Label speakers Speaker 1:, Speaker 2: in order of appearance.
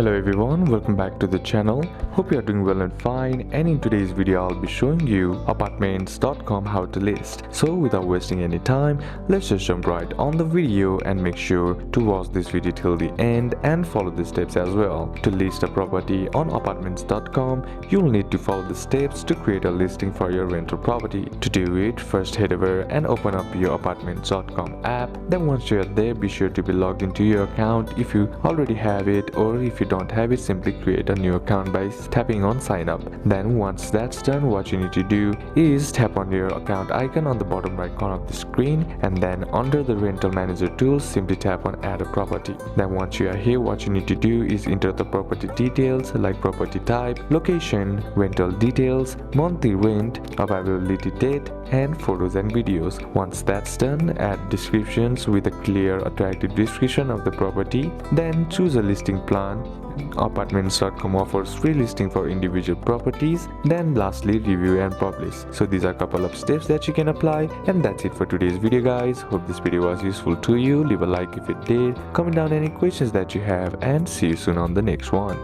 Speaker 1: Hello everyone, welcome back to the channel. Hope you are doing well and fine, and in today's video I'll be showing you apartments.com how to list. So without wasting any time, let's just jump right on the video and make sure to watch this video till the end and follow the steps as well. To list a property on apartments.com, you'll need to follow the steps to create a listing for your rental property. To do it, first head over and open up your apartments.com app. Then once you're there, be sure to be logged into your account if you already have it, or if you don't have it, simply create a new account by tapping on sign up. Then once that's done, what you need to do is tap on your account icon on the bottom right corner of the screen, and then under the rental manager tools, simply tap on add a property. Then once you are here, what you need to do is enter the property details like property type, location, rental details, monthly rent, availability date, and photos and videos. Once that's done, add descriptions with a clear, attractive description of the property. Then choose a listing plan. Apartments.com offers free listing for individual properties. Then lastly, review and publish. So these are a couple of steps that you can apply, and that's it for today's video guys. Hope this video was useful to you. Leave a like if it did, comment down any questions that you have, and see you soon on the next one.